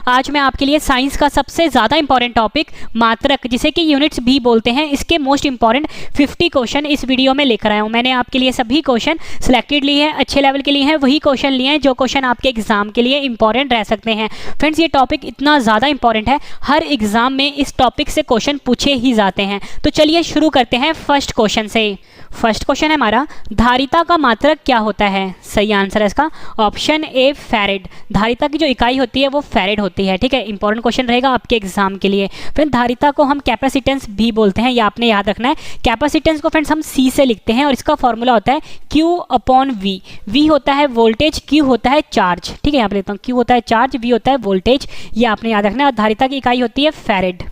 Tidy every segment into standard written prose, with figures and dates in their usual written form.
आज मैं आपके लिए साइंस का सबसे ज़्यादा इंपॉर्टेंट टॉपिक मात्रक, जिसे कि यूनिट्स भी बोलते हैं, इसके मोस्ट इंपॉर्टेंट 50 क्वेश्चन इस वीडियो में लेकर आया हूँ। मैंने आपके लिए सभी क्वेश्चन सिलेक्टेड लिए हैं, अच्छे लेवल के लिए हैं, वही क्वेश्चन लिए हैं जो क्वेश्चन आपके एग्जाम के लिए इंपॉर्टेंट रह सकते हैं। फ्रेंड्स, ये टॉपिक इतना ज़्यादा इंपॉर्टेंट है, हर एग्जाम में इस टॉपिक से क्वेश्चन पूछे ही जाते हैं। तो चलिए शुरू करते हैं फर्स्ट क्वेश्चन से। फर्स्ट क्वेश्चन है हमारा, धारिता का मात्रक क्या होता है? सही आंसर है इसका ऑप्शन ए फैरेड। धारिता की जो इकाई होती है वो फैरेड होती है। ठीक है, इंपॉर्टेंट क्वेश्चन रहेगा आपके एग्जाम के लिए। फ्रेंड, धारिता को हम कैपेसिटेंस भी बोलते हैं, ये आपने याद रखना है। कैपेसिटेंस को फ्रेंड्स हम सी से लिखते हैं और इसका फॉर्मूला होता है Q अपॉन वी। वी होता है वोल्टेज, Q होता है चार्ज। ठीक है, यहाँ पे लिखता हूँ, Q होता है चार्ज, V होता है वोल्टेज, ये आपने याद रखना है। और धारिता की इकाई होती है फैरेड।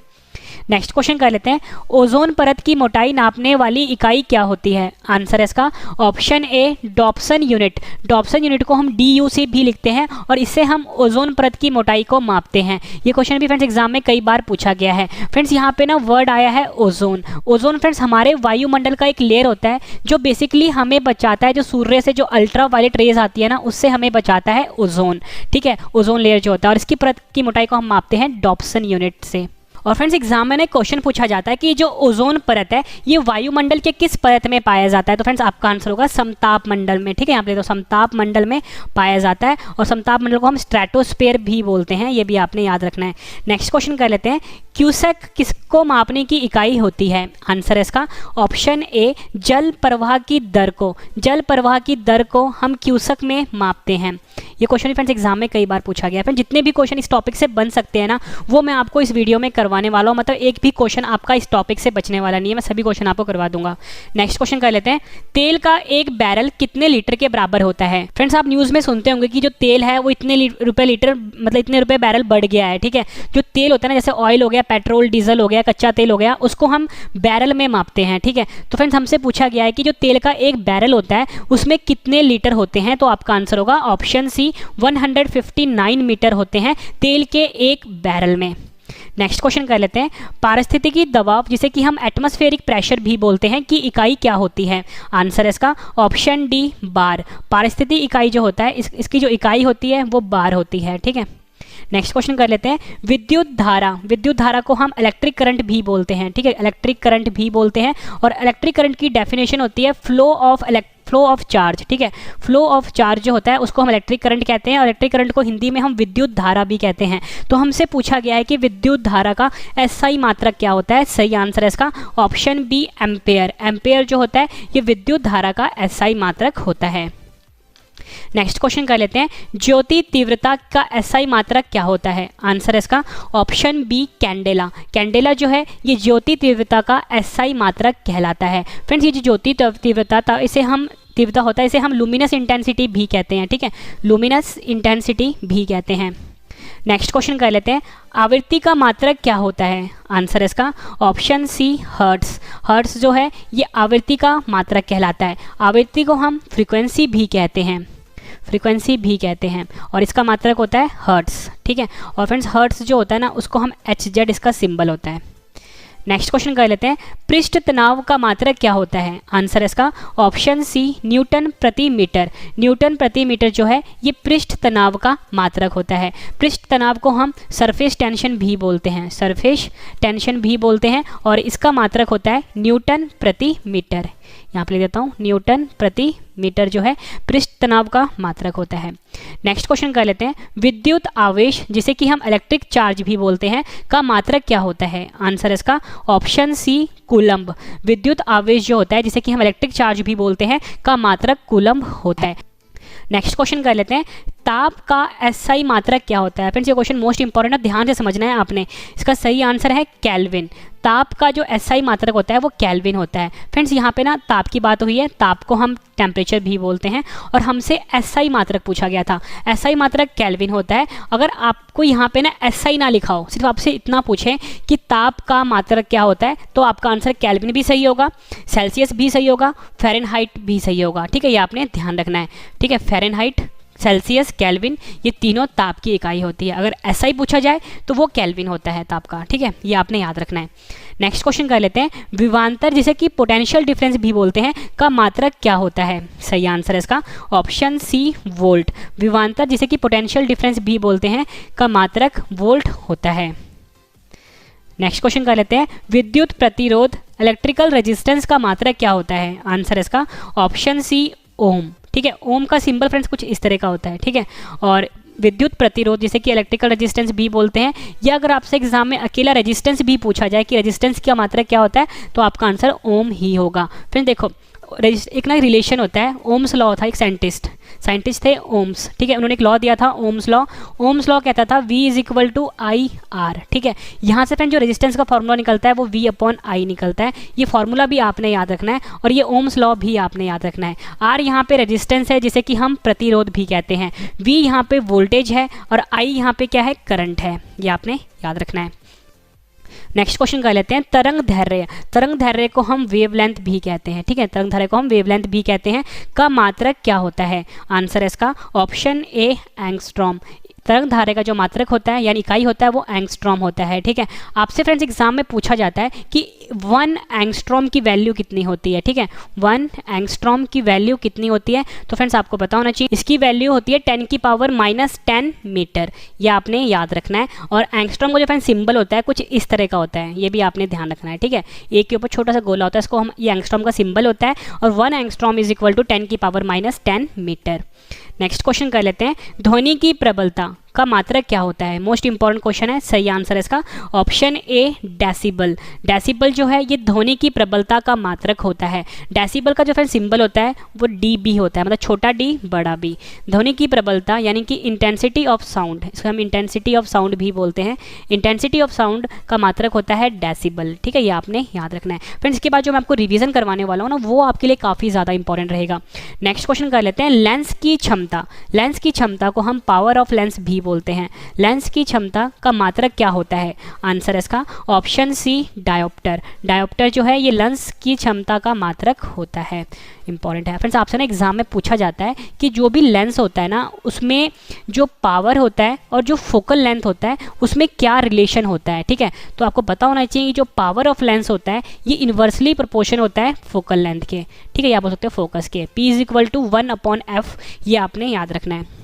नेक्स्ट क्वेश्चन कर लेते हैं, ओजोन परत की मोटाई नापने वाली इकाई क्या होती है? आंसर है इसका option A Dobson unit. Dobson unit को हम DU से भी लिखते हैं और इससे हम ओजोन परत की मोटाई को मापते हैं। ये क्वेश्चन भी फ्रेंड्स एग्जाम में कई बार पूछा गया है। फ्रेंड्स, यहाँ पे ना वर्ड आया है ओजोन। ओजोन फ्रेंड्स हमारे वायुमंडल का एक लेयर होता है जो बेसिकली हमें बचाता है, जो सूर्य से जो अल्ट्रा वायलेट रेज आती है ना, उससे हमें बचाता है ओजोन। ठीक है, ओजोन लेयर जो होता है, और इसकी परत की मोटाई को हम मापते हैं डॉप्सन यूनिट से। और फ्रेंड्स, एग्जाम में क्वेश्चन पूछा जाता है कि जो ओजोन परत है ये वायुमंडल के किस परत में पाया जाता है? तो फ्रेंड्स आपका आंसर होगा समताप मंडल में। ठीक है, यहाँ पे तो समताप मंडल में पाया जाता है और समताप मंडल को हम स्ट्रेटोस्फीयर भी बोलते हैं, ये भी आपने याद रखना है। नेक्स्ट क्वेश्चन कर लेते हैं, क्यूसेक किसको मापने की इकाई होती है? आंसर है इसका ऑप्शन ए जल प्रवाह की दर को। जल प्रवाह की दर को हम क्यूसेक में मापते हैं। ये क्वेश्चन फ्रेंड्स एग्जाम में कई बार पूछा गया है। जितने भी क्वेश्चन इस टॉपिक से बन सकते हैं ना, वो मैं आपको इस वीडियो में करवाने वाला हूँ। मतलब एक भी क्वेश्चन आपका इस टॉपिक से बचने वाला नहीं है, मैं सभी क्वेश्चन आपको करवा दूंगा। नेक्स्ट क्वेश्चन कर लेते हैं, तेल का एक बैरल कितने लीटर के बराबर होता है? फ्रेंड्स, आप न्यूज़ में सुनते होंगे कि जो तेल है वो इतने रुपए लीटर, मतलब इतने रुपए बैरल बढ़ गया है। ठीक है, जो तेल होता है ना, जैसे ऑयल हो गया, पेट्रोल डीजल हो गया, कच्चा तेल हो गया, उसको हम बैरल में मापते हैं। ठीक है, तो फ्रेंड्स हमसे पूछा गया है कि जो तेल का एक बैरल होता है उसमें कितने लीटर होते हैं? तो आपका आंसर होगा ऑप्शन सी 159 मीटर होते हैं तेल के एक बैरल में। नेक्स्ट क्वेश्चन कर लेते हैं, पारिस्थितिकी दबाव, जिसे कि हम एटमॉस्फेरिक प्रेशर भी बोलते हैं, की इकाई क्या होती है? आंसर है इसका ऑप्शन डी बार। पारिस्थितिकी इकाई जो होता है इसकी जो इकाई होती है वो बार होती है। ठीक है, नेक्स्ट क्वेश्चन कर लेते हैं, विद्युत धारा। विद्युत धारा को हम इलेक्ट्रिक करंट भी बोलते हैं। ठीक है, इलेक्ट्रिक करंट भी बोलते हैं और इलेक्ट्रिक करंट की डेफिनेशन होती है फ्लो ऑफ चार्ज। ठीक है, फ्लो ऑफ चार्ज जो होता है उसको हम इलेक्ट्रिक करंट कहते हैं और इलेक्ट्रिक करंट को हिंदी में हम विद्युत धारा भी कहते हैं। तो हमसे पूछा गया है कि विद्युत धारा का SI मात्रक क्या होता है? सही आंसर है इसका ऑप्शन बी एम्पेयर। एम्पेयर जो होता है ये विद्युत धारा का SI मात्रक होता है। नेक्स्ट क्वेश्चन कर लेते हैं, ज्योति तीव्रता का SI मात्रक क्या होता है? आंसर है इसका ऑप्शन बी कैंडेला। कैंडेला जो है ये ज्योति तीव्रता का SI मात्रक कहलाता है। फ्रेंड्स, ये जो ज्योति तीव्रता इसे हम तीव्रता होता है इसे हम लुमिनस इंटेंसिटी भी कहते हैं। ठीक है, लुमिनस इंटेंसिटी भी कहते हैं। नेक्स्ट क्वेश्चन कर लेते हैं, आवृत्ति का मात्रक क्या होता है? आंसर है इसका ऑप्शन सी हर्ट्स। हर्ट्स जो है ये आवृत्ति का मात्रक कहलाता है। आवृत्ति को हम फ्रीक्वेंसी भी कहते हैं, फ्रीक्वेंसी भी कहते हैं और इसका मात्रक होता है हर्ट्स। ठीक है, और फ्रेंड्स हर्ट्स जो होता है ना उसको हम HZ इसका सिंबल होता है। नेक्स्ट क्वेश्चन कर लेते हैं, पृष्ठ तनाव का मात्रक क्या होता है? आंसर है इसका ऑप्शन सी न्यूटन प्रति मीटर। न्यूटन प्रति मीटर जो है ये पृष्ठ तनाव का मात्रक होता है। पृष्ठ तनाव को हम सरफेस टेंशन भी बोलते हैं, सरफेस टेंशन भी बोलते हैं और इसका मात्रक होता है न्यूटन प्रति मीटर। यहाँ पे लिख देता हूँ, न्यूटन प्रति मीटर जो है पृष्ठ तनाव का मात्रक होता है। नेक्स्ट क्वेश्चन कर लेते हैं, विद्युत आवेश, जिसे कि हम इलेक्ट्रिक चार्ज भी बोलते हैं, का मात्रक क्या होता है? आंसर इसका ऑप्शन सी कूलम्ब। विद्युत आवेश जो होता है जिसे कि हम इलेक्ट्रिक चार्ज भी बोलते हैं का मात्रक कूलम्ब होता है। नेक्स्ट क्वेश्चन कर लेते हैं, ताप का SI मात्रक क्या होता है? फ्रेंड्स, ये क्वेश्चन मोस्ट इंपॉर्टेंट है, ध्यान से समझना है आपने। इसका सही आंसर है केल्विन। ताप का जो SI मात्रक होता है वो केल्विन होता है। फ्रेंड्स, यहाँ पे ना ताप की बात हुई है, ताप को हम टेम्परेचर भी बोलते हैं और हमसे SI मात्रक पूछा गया था। SI मात्रक केल्विन होता है। अगर आपको यहाँ पे ना SI ना लिखा हो, सिर्फ आपसे इतना पूछें कि ताप का मात्रक क्या होता है, तो आपका आंसर केल्विन भी सही होगा, सेल्सियस भी सही होगा, फ़ारेनहाइट भी सही होगा। ठीक है, ये आपने ध्यान रखना है। ठीक है, फ़ारेनहाइट सेल्सियस, केल्विन, ये तीनों ताप की इकाई होती है। अगर ऐसा ही पूछा जाए तो वो केल्विन होता है ताप का, ठीक है, ये आपने याद रखना है। नेक्स्ट क्वेश्चन कर लेते हैं, विभवांतर जिसे कि पोटेंशियल डिफरेंस भी बोलते हैं का मात्रक क्या होता है? सही आंसर है इसका ऑप्शन सी, वोल्ट। विभवांतर जिसे कि पोटेंशियल डिफरेंस भी बोलते हैं का मात्रक वोल्ट होता है। नेक्स्ट क्वेश्चन कर लेते हैं, विद्युत प्रतिरोध इलेक्ट्रिकल रेजिस्टेंस का मात्रक क्या होता है? आंसर है इसका ऑप्शन सी, ओम। ठीक है, ओम का सिंबल फ्रेंड्स कुछ इस तरह का होता है, ठीक है। और विद्युत प्रतिरोध जिसे कि इलेक्ट्रिकल रेजिस्टेंस भी बोलते हैं, या अगर आपसे एग्जाम में अकेला रेजिस्टेंस भी पूछा जाए कि रेजिस्टेंस का मात्रक क्या होता है, तो आपका आंसर ओम ही होगा। फिर देखो एक ना रिलेशन होता है, ओम्स लॉ था, एक साइंटिस्ट थे ओम्स, ठीक है, उन्होंने एक लॉ दिया था ओम्स लॉ कहता था V is equal to I R, ठीक है। यहाँ से फ्रेंड जो रेजिस्टेंस का फॉर्मूला निकलता है वो V अपॉन आई निकलता है। ये फॉर्मूला भी आपने याद रखना है और ये ओम्स लॉ भी आपने याद रखना है। R यहाँ पे रेजिस्टेंस है जिसे कि हम प्रतिरोध भी कहते हैं, V यहाँ पे वोल्टेज है और I यहाँ पे क्या है, करंट है, ये आपने याद रखना है। नेक्स्ट क्वेश्चन कर लेते हैं, तरंग दैर्घ्य को हम वेवलेंथ भी कहते हैं, ठीक है, तरंग दैर्घ्य को हम वेवलेंथ भी कहते हैं का मात्रक क्या होता है? आंसर है इसका ऑप्शन ए, एंगस्ट्रॉम। तरंग दैर्घ्य का जो मात्रक होता है यानी इकाई होता है वो एंगस्ट्रॉम होता है, ठीक है। आपसे फ्रेंड्स एग्जाम में पूछा जाता है कि 1 एंगस्ट्रॉम की वैल्यू कितनी होती है, ठीक है, 1 एंगस्ट्रॉम की वैल्यू कितनी होती है? तो फ्रेंड्स आपको पता होना चाहिए इसकी वैल्यू होती है 10 की पावर -10 मीटर, ये आपने याद रखना है। और एंगस्ट्रॉम का जो फ्रेंड्स सिंबल होता है कुछ इस तरह का होता है, ये भी आपने ध्यान रखना है, ठीक है। एक के ऊपर छोटा सा गोला होता है, इसको हम ये एंगस्ट्रॉम का सिंबल होता है और 1 एंगस्ट्रॉम इज इक्वल टू 10 की पावर -10 मीटर। नेक्स्ट क्वेश्चन कर लेते हैं, ध्वनि की प्रबलता का मात्रक क्या होता है? मोस्ट इंपॉर्टेंट क्वेश्चन है, सही आंसर है इसका ऑप्शन ए, डेसिबल। डेसिबल जो है ये ध्वनि की प्रबलता का मात्रक होता है। डेसिबल का जो फ्रेंड सिंबल होता है वो डीबी होता है, मतलब छोटा डी बड़ा बी। ध्वनि की प्रबलता यानी कि इंटेंसिटी ऑफ साउंड, इसको हम इंटेंसिटी ऑफ साउंड भी बोलते हैं। इंटेंसिटी ऑफ साउंड का मात्रक होता है डेसिबल, ठीक है, ये आपने याद रखना है। फ्रेंड्स इसके बाद जो मैं आपको रिविजन करवाने वाला हूँ ना वो आपके लिए काफ़ी ज़्यादा इंपॉर्टेंट रहेगा। नेक्स्ट क्वेश्चन कर लेते हैं, लेंस की क्षमता को हम पावर ऑफ लेंस भी बोलते हैं। लेंस की क्षमता का मात्रक क्या होता है? आंसर है इसका ऑप्शन सी, डायोप्टर। डायोप्टर जो है ये लेंस की क्षमता का मात्रक होता है, इंपॉर्टेंट है। फ्रेंड्स आपसे ना एग्जाम में पूछा जाता है कि जो भी लेंस होता है ना उसमें जो पावर होता है और जो फोकल लेंथ होता है उसमें क्या रिलेशन होता है, ठीक है। तो आपको पता होना चाहिए कि जो पावर ऑफ लेंस होता है ये इन्वर्सली प्रोपोर्शन होता है फोकल लेंथ के, ठीक है, या बोल सकते हो फोकस के। P is equal to 1/f, ये आपने याद रखना है।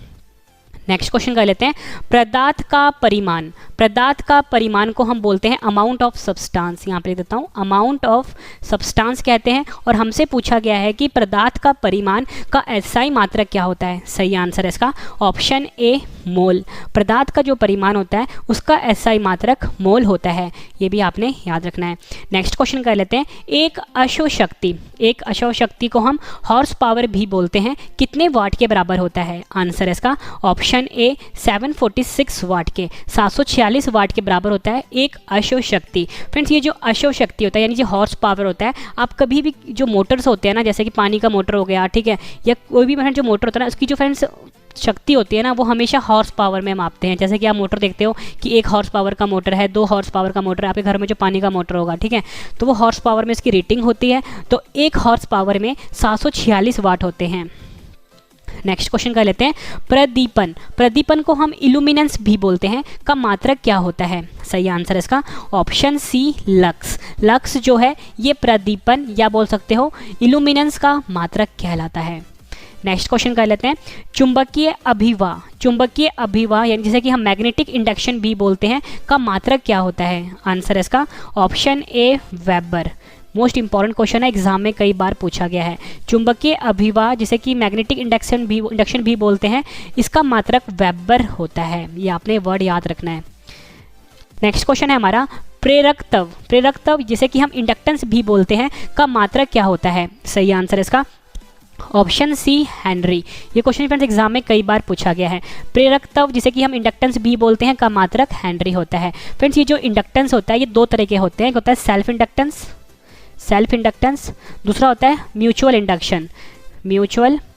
नेक्स्ट क्वेश्चन कर लेते हैं, पदार्थ का परिमाण को हम बोलते हैं अमाउंट ऑफ सब्सटेंस। यहाँ पे लिख देता हूँ, अमाउंट ऑफ सब्सटेंस कहते हैं। और हमसे पूछा गया है कि पदार्थ का परिमाण का एसआई मात्रक क्या होता है? सही आंसर है इसका ऑप्शन ए, मोल। पदार्थ का जो परिमाण होता है उसका एसआई मात्रक मोल होता है, ये भी आपने याद रखना है। नेक्स्ट क्वेश्चन कर लेते हैं, एक अश्व शक्ति को हम हॉर्स पावर भी बोलते हैं, कितने वाट के बराबर होता है? आंसर है इसका ऑप्शन ए, 746 वाट के, 746 वाट के बराबर होता है एक अश्व शक्ति। फ्रेंड्स ये जो अश्व शक्ति होता है यानी जो हॉर्स पावर होता है, आप कभी भी जो मोटर्स होते हैं ना, जैसे कि पानी का मोटर हो गया, ठीक है, या कोई भी जो मोटर होता है ना, उसकी जो फ्रेंड्स शक्ति होती है ना वो हमेशा हॉर्स पावर में मापते हैं। जैसे कि आप मोटर देखते हो कि 1 हॉर्स पावर का मोटर है, 2 हॉर्स पावर का मोटर है, आपके घर में जो पानी का मोटर होगा, ठीक है, तो वो हॉर्स पावर में इसकी रेटिंग होती है। तो 1 हॉर्स पावर में 746 वाट होते हैं। नेक्स्ट क्वेश्चन कर लेते हैं, प्रदीपन को हम इल्यूमिनेंस भी बोलते हैं, का मात्रक क्या होता है? सही आंसर है इसका ऑप्शन सी, लक्स जो है ये प्रदीपन या बोल सकते हो इल्यूमिनेंस का मात्रक कहलाता है। नेक्स्ट क्वेश्चन कर लेते हैं, चुंबकीय अभिवाह यानी जिसे कि हम मैग्नेटिक इंडक्शन भी बोलते हैं, का मात्रक क्या होता है? आंसर है इसका option A, weber. Most important question है, एग्जाम में कई बार पूछा गया है। चुंबकीय अभिवाह जिसे कि मैग्नेटिक इंडक्शन भी बोलते हैं, इसका मात्रक वेबर होता है, ये आपने वर्ड याद रखना है। नेक्स्ट क्वेश्चन है हमारा, प्रेरकत्व जिसे कि हम इंडक्टेंस भी बोलते हैं, का मात्रक क्या होता है? सही आंसर है इसका ऑप्शन सी, हेनरी। ये क्वेश्चन फ्रेंड्स एग्जाम में कई बार पूछा गया है। प्रेरकत्व जिसे कि हम इंडक्टेंस भी बोलते हैं, का मात्रक हेनरी होता है। फ्रेंड्स ये जो इंडक्टेंस होता है ये 2 तरह के होते हैं, एक होता है सेल्फ इंडक्टेंस, दूसरा होता है म्यूचुअल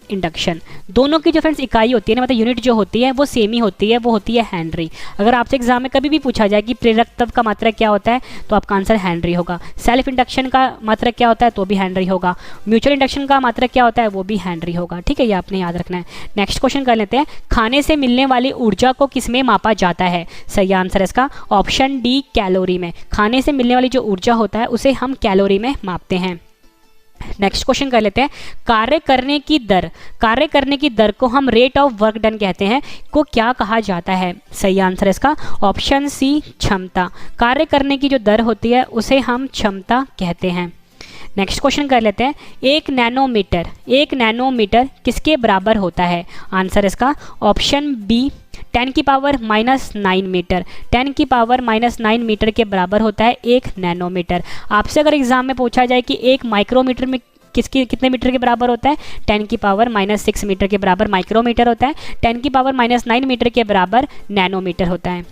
इंडक्शन। दोनों की जो फ्रेंड्स इकाई होती है ना, मतलब यूनिट जो होती है वो सेम ही होती है, वो होती है हेनरी। अगर आपसे एग्जाम में कभी भी पूछा जाए कि प्रेरकत्व का मात्रक क्या होता है, तो आपका आंसर हेनरी होगा। सेल्फ इंडक्शन का मात्रक क्या होता है, तो भी हेनरी होगा। म्यूचुअल इंडक्शन का मात्रक क्या होता है, वो भी हेनरी होगा। ठीक है, ये आपने याद रखना है। नेक्स्ट क्वेश्चन कर लेते हैं, खाने से मिलने वाली ऊर्जा को किसमें मापा जाता है? सही आंसर है इसका ऑप्शन डी, कैलोरी में। खाने से मिलने वाली जो ऊर्जा होता है उसे हम कैलोरी में मापते हैं। नेक्स्ट क्वेश्चन कर लेते हैं, कार्य करने की दर को हम रेट ऑफ वर्क डन कहते हैं, को क्या कहा जाता है? सही आंसर है इसका ऑप्शन सी, क्षमता। कार्य करने की जो दर होती है उसे हम क्षमता कहते हैं। नेक्स्ट क्वेश्चन कर लेते हैं, एक नैनोमीटर किसके बराबर होता है? आंसर इसका ऑप्शन बी, 10 की पावर -9 मीटर। 10 की पावर -9 मीटर के बराबर होता है एक नैनोमीटर। आपसे अगर एग्जाम में पूछा जाए कि एक माइक्रोमीटर में कितने मीटर के बराबर होता है, 10 की पावर -6 मीटर के बराबर माइक्रोमीटर होता है। 10 की पावर -9 मीटर के बराबर नैनोमीटर होता है।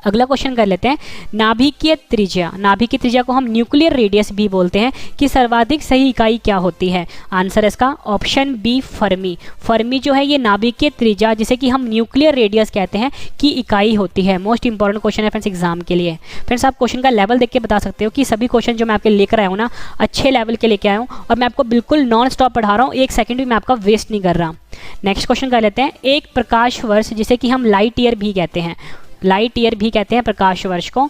अगला क्वेश्चन कर लेते हैं, नाभिकीय त्रिज्या को हम न्यूक्लियर रेडियस भी बोलते हैं, कि सर्वाधिक सही इकाई क्या होती है? आंसर इसका ऑप्शन बी, फर्मी जो है ये नाभिकीय त्रिज्या, जिसे कि हम न्यूक्लियर रेडियस कहते हैं, की इकाई होती है। मोस्ट इंपॉर्टेंट क्वेश्चन है फ्रेंड्स एग्जाम के लिए। फ्रेंड्स आप क्वेश्चन का लेवल देख के बता सकते हो कि सभी क्वेश्चन जो मैं आपके लेकर आया हूँ ना, अच्छे लेवल के लेके आया हूँ, और मैं आपको बिल्कुल नॉन स्टॉप पढ़ा रहा हूँ, एक सेकंड भी मैं आपका वेस्ट नहीं कर रहा। नेक्स्ट क्वेश्चन कर लेते हैं, एक प्रकाश वर्ष जिसे कि हम लाइट ईयर भी कहते हैं, प्रकाश वर्ष को,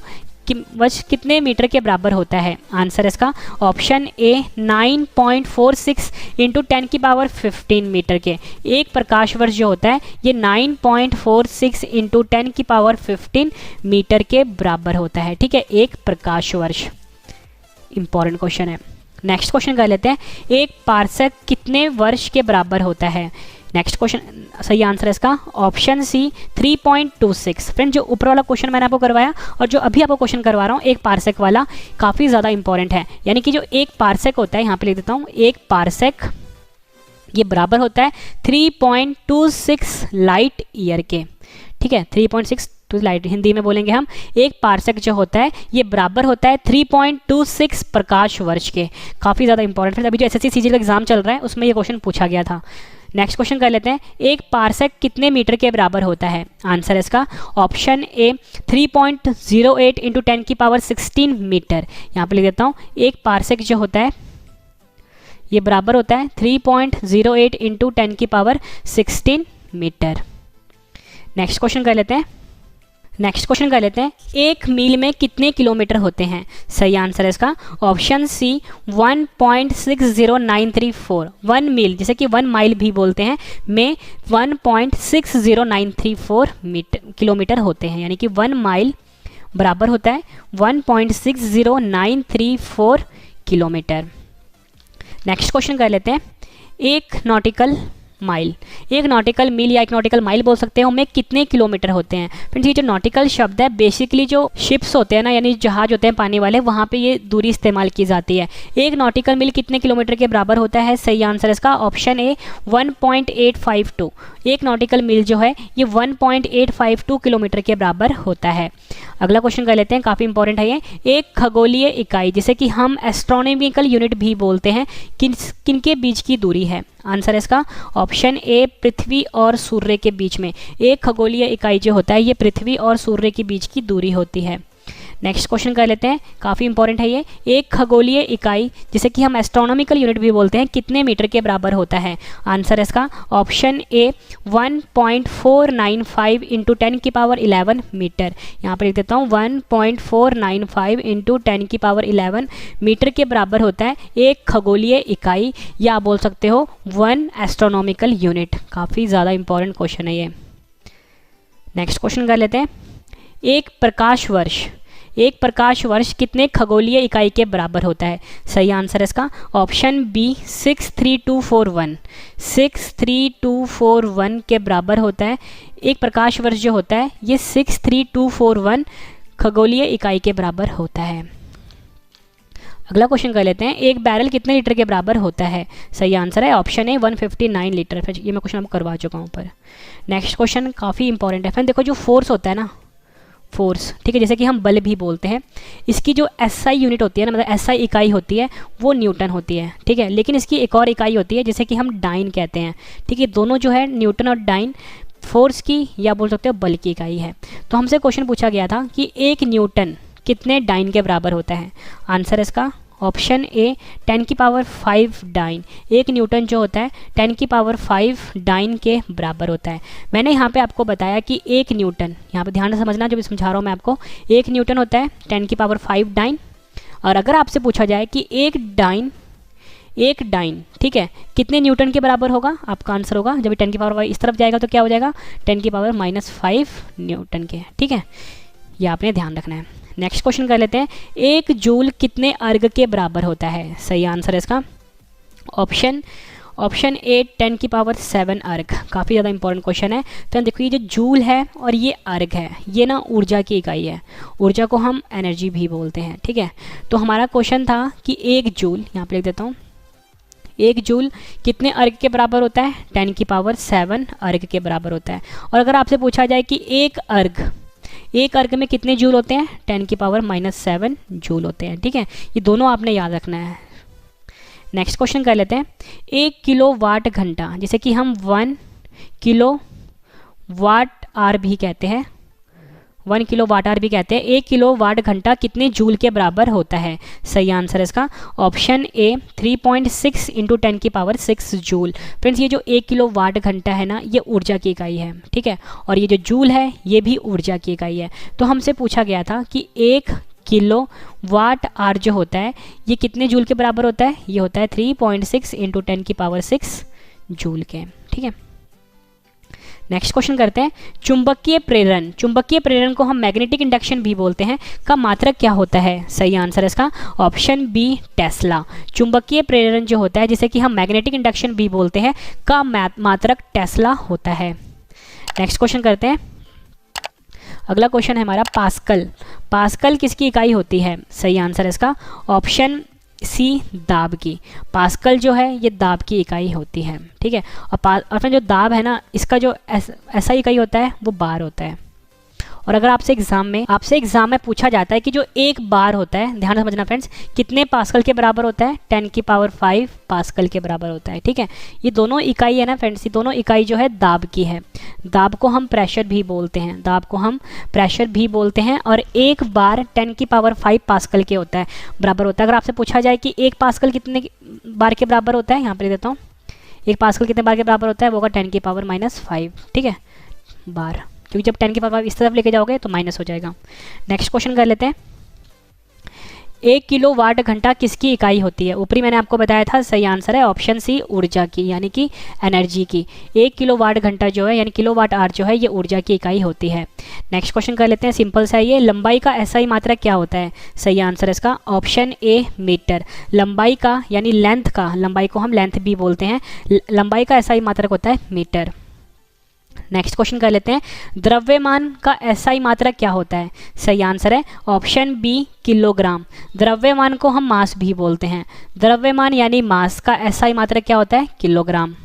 वर्ष कितने मीटर के बराबर होता है? आंसर इसका ऑप्शन ए, 9.46 इंटू 10 की पावर 15 मीटर के। एक प्रकाश वर्ष जो होता है ये 9.46 इंटू 10 की पावर 15 मीटर के बराबर होता है। ठीक है, एक प्रकाश वर्ष इंपॉर्टेंट क्वेश्चन है। नेक्स्ट क्वेश्चन कर लेते हैं, एक पार्सेक कितने वर्ष के बराबर होता है? नेक्स्ट क्वेश्चन, सही आंसर है इसका ऑप्शन सी, 3.26। फ्रेंड जो ऊपर वाला क्वेश्चन मैंने आपको करवाया और जो अभी आपको क्वेश्चन करवा रहा हूँ एक पार्सेक वाला, काफ़ी ज़्यादा इंपॉर्टेंट है। यानी कि जो एक पार्सेक होता है, यहाँ पे लिख देता हूँ, एक पार्सेक ये बराबर होता है 3.26 लाइट ईयर के। ठीक है, 3.6 लाइट, हिंदी में बोलेंगे हम, एक पार्सेक जो होता है ये बराबर होता है 3.26 प्रकाश वर्ष के। काफ़ी ज़्यादा इंपॉर्टेंट है। अभी जो एसएससी सीजीएल का एग्जाम चल रहा है उसमें ये क्वेश्चन पूछा गया था। नेक्स्ट क्वेश्चन कर लेते हैं, एक पार्सेक कितने मीटर के बराबर होता है? आंसर इसका ऑप्शन ए, 3.08 इंटू 10 की पावर 16 मीटर। यहाँ पे लिख देता हूँ, एक पार्सेक जो होता है ये बराबर होता है 3.08 इंटू 10 की पावर 16 मीटर। नेक्स्ट क्वेश्चन कर लेते हैं, एक मील में कितने किलोमीटर होते हैं? सही आंसर है इसका ऑप्शन सी, 1.60934। 1 मील जिसे कि 1 माइल भी बोलते हैं में 1.60934 किलोमीटर होते हैं। यानी कि 1 माइल बराबर होता है 1.60934 किलोमीटर। नेक्स्ट क्वेश्चन कर लेते हैं, एक नॉटिकल मील या एक नॉटिकल माइल बोल सकते हैं, में कितने किलोमीटर होते हैं? फ्रेंड्स ये जो नॉटिकल शब्द है बेसिकली जो शिप्स होते हैं ना, यानी जहाज होते हैं पानी वाले, वहाँ पे ये दूरी इस्तेमाल की जाती है। एक नॉटिकल मील कितने किलोमीटर के बराबर होता है? सही आंसर इसका ऑप्शन ए, 1.852। एक नॉटिकल मील जो है ये 1.852 किलोमीटर के बराबर होता है। अगला क्वेश्चन कर लेते हैं, काफ़ी इंपॉर्टेंट है ये, एक खगोलीय इकाई जिसे कि हम एस्ट्रोनॉमिकल यूनिट भी बोलते हैं, किनके बीच की दूरी है? आंसर इसका ऑप्शन ए, पृथ्वी और सूर्य के बीच में। एक खगोलीय इकाई जो होता है ये पृथ्वी और सूर्य के बीच की दूरी होती है। नेक्स्ट क्वेश्चन कर लेते हैं, काफ़ी इंपॉर्टेंट है ये, एक खगोलीय इकाई जिसे कि हम एस्ट्रोनॉमिकल यूनिट भी बोलते हैं, कितने मीटर के बराबर होता है? आंसर इसका ऑप्शन ए, 1.495 इंटू 10 की पावर 11 मीटर। यहाँ पर लिख देता हूँ, 1.495 इंटू 10 की पावर 11 मीटर के बराबर होता है एक खगोलीय इकाई, या आप बोल सकते हो 1 एस्ट्रोनॉमिकल यूनिट। काफ़ी ज़्यादा इंपॉर्टेंट क्वेश्चन है ये। नेक्स्ट क्वेश्चन कर लेते हैं, एक प्रकाश वर्ष कितने खगोलीय इकाई के बराबर होता है? सही आंसर है इसका ऑप्शन बी, 63241। 63241 के बराबर होता है एक प्रकाश वर्ष जो होता है ये 63241 खगोलीय इकाई के बराबर होता है। अगला क्वेश्चन कर लेते हैं, एक बैरल कितने लीटर के बराबर होता है? सही आंसर है ऑप्शन ए, 159 लीटर। फिर ये मैं क्वेश्चन आपको करवा चुका हूँ पर। नेक्स्ट क्वेश्चन काफ़ी इंपॉर्टेंट है। फिर देखो जो फोर्स होता है ना, फोर्स, ठीक है, जैसे कि हम बल भी बोलते हैं, इसकी जो एसआई यूनिट होती है ना, मतलब एसआई इकाई होती है वो न्यूटन होती है, ठीक है। लेकिन इसकी एक और इकाई होती है जिसे कि हम डाइन कहते हैं, ठीक है। दोनों जो है न्यूटन और डाइन फोर्स की या बोल सकते हो बल की इकाई है। तो हमसे क्वेश्चन पूछा गया था कि 1 न्यूटन कितने डाइन के बराबर होता है। आंसर इसका ऑप्शन ए 10⁵ डाइन। 1 न्यूटन जो होता है 10⁵ डाइन के बराबर होता है। मैंने यहाँ पे आपको बताया कि 1 न्यूटन, यहाँ पे ध्यान से समझना जो भी समझा रहा हूँ मैं आपको, 1 न्यूटन होता है 10⁵ डाइन। और अगर आपसे पूछा जाए कि एक डाइन, ठीक है, कितने न्यूटन के बराबर होगा, आपका आंसर होगा जब 10⁵ इस तरफ जाएगा तो क्या हो जाएगा 10⁻⁵ न्यूटन के, ठीक है। ये आपने ध्यान रखना है। नेक्स्ट क्वेश्चन कर लेते हैं, 1 जूल कितने अर्ग के बराबर होता है। सही आंसर है इसका ऑप्शन ए 10⁻7 अर्ग। काफ़ी ज़्यादा इंपॉर्टेंट क्वेश्चन है। तो देखो ये जो जूल है और ये अर्ग है, ये ना ऊर्जा की इकाई है, ऊर्जा को हम एनर्जी भी बोलते हैं, ठीक है। तो हमारा क्वेश्चन था कि 1 जूल, यहाँ पे लिख देता हूँ, 1 जूल कितने अर्ग के बराबर होता है, 10⁻7 अर्ग के बराबर होता है। और अगर आपसे पूछा जाए कि एक अर्ग में कितने जूल होते हैं, 10⁻7 जूल होते हैं, ठीक है। ये दोनों आपने याद रखना है। नेक्स्ट क्वेश्चन कर लेते हैं, 1 किलोवाट घंटा, जिसे कि हम 1 किलोवाट आवर भी कहते हैं, 1 किलोवाट आवर भी कहते हैं। 1 किलोवाट घंटा कितने जूल के बराबर होता है। सही आंसर है इसका ऑप्शन ए 3.6 × 10⁻6 जूल। फ्रेंड्स ये जो 1 किलोवाट घंटा है ना, ये ऊर्जा की इकाई है, ठीक है। और ये जो जूल है ये भी ऊर्जा की इकाई है। तो हमसे पूछा गया था कि 1 किलोवाट आवर जो होता है ये कितने जूल के बराबर होता है, ये होता है 3.6 × 10⁻6 जूल के, ठीक है। नेक्स्ट क्वेश्चन करते हैं, चुंबकीय प्रेरण को हम मैग्नेटिक इंडक्शन भी बोलते हैं, का मात्रक क्या होता है। सही आंसर है इसका ऑप्शन बी टेस्ला। चुंबकीय प्रेरण जो होता है जिसे कि हम मैग्नेटिक इंडक्शन भी बोलते हैं, का मात्रक टेस्ला होता है। नेक्स्ट क्वेश्चन करते हैं, अगला क्वेश्चन है हमारा पास्कल किसकी इकाई होती है। सही आंसर है इसका ऑप्शन सी दाब की। पास्कल जो है ये दाब की इकाई होती है, ठीक है। और फिर जो दाब है ना, इसका जो ऐसा इकाई होता है वो बार होता है। और अगर आपसे एग्जाम में पूछा जाता है कि जो एक बार होता है, ध्यान समझना फ्रेंड्स, कितने पास्कल के बराबर होता है, 10⁵ पास्कल के बराबर होता है, ठीक है। ये दोनों इकाई है ना फ्रेंड्स, ये दोनों इकाई जो है दाब की है। दाब को हम प्रेशर भी बोलते हैं, और एक बार 10⁵ पास्कल के होता है, बराबर होता है। अगर आपसे पूछा जाए कि 1 पास्कल कितने बार के बराबर होता है, यहाँ पर देता हूँ, 1 पास्कल कितने बार के बराबर होता है, वो होगा 10⁻⁵, ठीक है, बार, क्योंकि जब 10⁵ इस तरफ लेके जाओगे तो माइनस हो जाएगा। नेक्स्ट क्वेश्चन कर लेते हैं, 1 किलोवाट घंटा किसकी इकाई होती है। ऊपरी मैंने आपको बताया था, सही आंसर है ऑप्शन सी ऊर्जा की, यानी कि एनर्जी की। 1 किलोवाट घंटा जो है यानी किलोवाट आवर जो है ये ऊर्जा की इकाई होती है। नेक्स्ट क्वेश्चन कर लेते हैं, सिंपल सा ये, लंबाई का एसआई मात्रक क्या होता है। सही आंसर है इसका ऑप्शन ए मीटर। लंबाई का यानी लेंथ का, लंबाई को हम लेंथ भी बोलते हैं, लंबाई का एसआई मात्रक होता है मीटर। नेक्स्ट क्वेश्चन कर लेते हैं, द्रव्यमान का एसआई मात्रक क्या होता है। सही आंसर है ऑप्शन बी किलोग्राम। द्रव्यमान को हम मास भी बोलते हैं, द्रव्यमान यानी मास का एसआई मात्रक क्या होता है, किलोग्राम।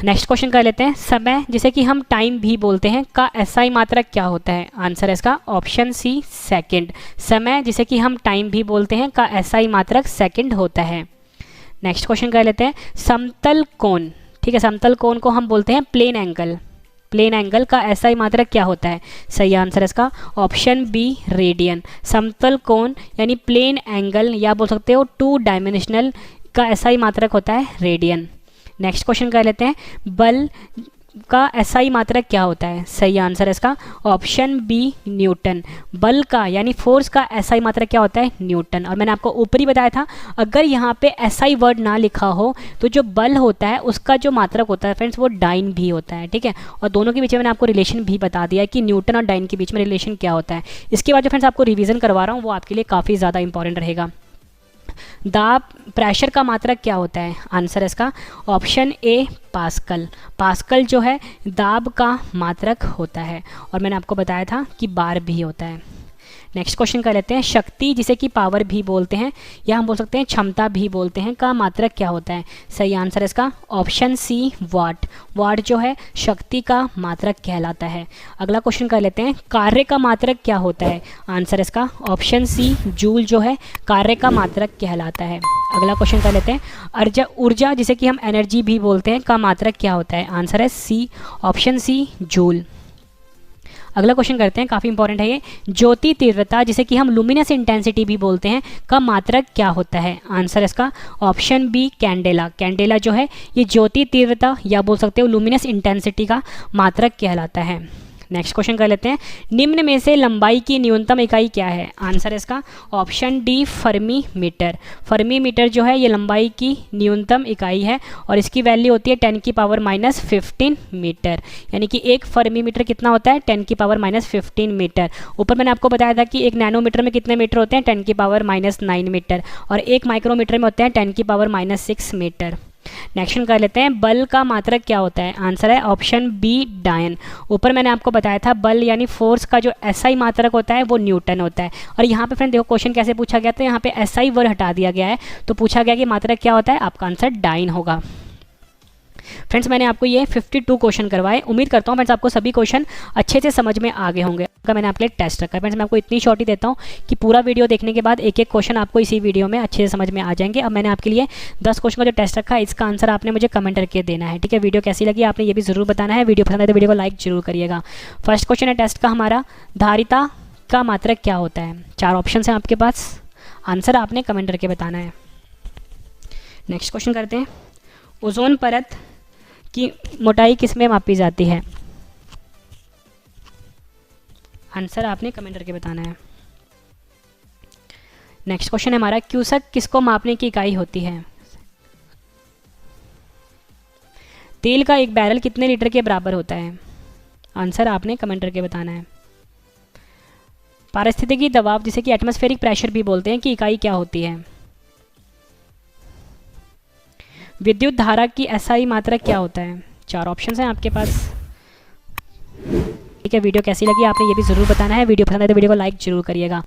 नेक्स्ट क्वेश्चन कर लेते हैं, समय जिसे कि हम टाइम भी बोलते हैं, का एसआई मात्रक क्या होता है। आंसर है इसका ऑप्शन सी सेकंड। समय जिसे कि हम टाइम भी बोलते हैं, का एसआई मात्रक सेकंड होता है। नेक्स्ट क्वेश्चन कर लेते हैं, समतल कोण, ठीक है, समतल कोण को हम बोलते हैं प्लेन एंगल का एसआई मात्रक क्या होता है। सही आंसर है इसका ऑप्शन बी रेडियन। समतल कोण यानी प्लेन एंगल या बोल सकते हो 2 डायमेंशनल का एसआई मात्रक होता है रेडियन। नेक्स्ट क्वेश्चन कर लेते हैं, बल का एसआई मात्रक क्या होता है। सही आंसर है इसका ऑप्शन बी न्यूटन। बल का यानी फोर्स का एसआई मात्रक क्या होता है, न्यूटन। और मैंने आपको ऊपर ही बताया था, अगर यहाँ पे एसआई वर्ड ना लिखा हो तो जो बल होता है उसका जो मात्रक होता है फ्रेंड्स वो डाइन भी होता है, ठीक है। और दोनों के बीच में मैंने आपको रिलेशन भी बता दिया है कि न्यूटन और डाइन के बीच में रिलेशन क्या होता है। इसके बाद जो फ्रेंड्स आपको रिविजन करवा रहा हूँ वो आपके लिए काफ़ी ज़्यादा इंपॉर्टेंट रहेगा। दाब प्रेशर का मात्रक क्या होता है। आंसर है इसका ऑप्शन ए पास्कल। पास्कल जो है दाब का मात्रक होता है, और मैंने आपको बताया था कि बार भी होता है। नेक्स्ट क्वेश्चन कर लेते हैं, शक्ति जिसे कि पावर भी बोलते हैं या हम बोल सकते हैं क्षमता भी बोलते हैं का मात्रक क्या होता है? सही आंसर इसका ऑप्शन सी वाट। वाट जो है शक्ति का मात्रक कहलाता है। अगला क्वेश्चन कर लेते हैं, कार्य का मात्रक क्या होता है? आंसर इसका ऑप्शन सी जूल जो है कार्य का मात्रक कहलाता है। अगला क्वेश्चन कर लेते हैं, ऊर्जा जिसे कि हम एनर्जी भी बोलते हैं का मात्रक क्या होता है? आंसर है सी, ऑप्शन सी जूल। अगला क्वेश्चन करते हैं, काफ़ी इंपॉर्टेंट है ये, ज्योति तीव्रता जिसे कि हम लुमिनस इंटेंसिटी भी बोलते हैं का मात्रक क्या होता है? आंसर इसका ऑप्शन बी कैंडेला। कैंडेला जो है ये ज्योति तीव्रता या बोल सकते हो लुमिनस इंटेंसिटी का मात्रक कहलाता है। नेक्स्ट क्वेश्चन कर लेते हैं, निम्न में से लंबाई की न्यूनतम इकाई क्या है? आंसर इसका option D fermi metre. Fermi metre जो है ये लंबाई की न्यूनतम इकाई है और इसकी वैल्यू होती है 10⁻⁻15 मीटर, यानी कि एक फर्मी मीटर कितना होता है? 10⁻⁻15 मीटर। ऊपर मैंने आपको बताया था कि एक नैनोमीटर में कितने मीटर होते हैं? 10⁻⁻9 मीटर, और एक माइक्रोमीटर में होते हैं 10⁻⁻6 मीटर। नेक्स्ट कर लेते हैं, बल का मात्रक क्या होता है? आंसर है ऑप्शन बी डायन। ऊपर मैंने आपको बताया था बल यानी फोर्स का जो एसआई मात्रक होता है वो न्यूटन होता है, और यहाँ पे फ्रेंड देखो क्वेश्चन कैसे पूछा गया था, यहाँ पे एसआई वर्ड हटा दिया गया है तो पूछा गया कि मात्रक क्या होता है? आपका आंसर डायन होगा। फ्रेंड्स मैंने आपको ये 52 क्वेश्चन करवाए, उम्मीद करता हूँ फ्रेंड्स आपको सभी क्वेश्चन अच्छे से समझ में आ गए होंगे। का मैंने आपके लिए टेस्ट रखा है फ्रेंड्स, मैं आपको इतनी शॉर्ट ही देता हूँ कि पूरा वीडियो देखने के बाद एक एक क्वेश्चन आपको इसी वीडियो में अच्छे से समझ में आ जाएंगे। अब मैंने आपके लिए 10 क्वेश्चन का जो टेस्ट रखा है इसका आंसर आपने मुझे कमेंट करके देना है, ठीक है। वीडियो कैसी लगी आपने ये भी ज़रूर बताना है। वीडियो पसंद है तो वीडियो को लाइक जरूर करिएगा। फर्स्ट क्वेश्चन है टेस्ट का हमारा, धारिता का मात्रक क्या होता है? 4 ऑप्शन हैं आपके पास, आंसर आपने कमेंट करके बताना है। नेक्स्ट क्वेश्चन करते हैं, ओजोन परत की मोटाई किस में मापी जाती है? आंसर आपने कमेंट करके बताना है। नेक्स्ट क्वेश्चन है हमारा, क्यूसेक किसको मापने की इकाई होती है? तेल का एक बैरल कितने लीटर के बराबर होता है? आंसर आपने कमेंट करके बताना है। पारिस्थितिकी दबाव जिसे कि एटमॉस्फेरिक प्रेशर भी बोलते हैं की इकाई क्या होती है? विद्युत धारा की एसआई मात्रक क्या होता है? 4 ऑप्शन हैं आपके पास, ठीक है। वीडियो कैसी लगी आपने ये भी ज़रूर बताना है। वीडियो पसंद आए तो वीडियो को लाइक जरूर करिएगा।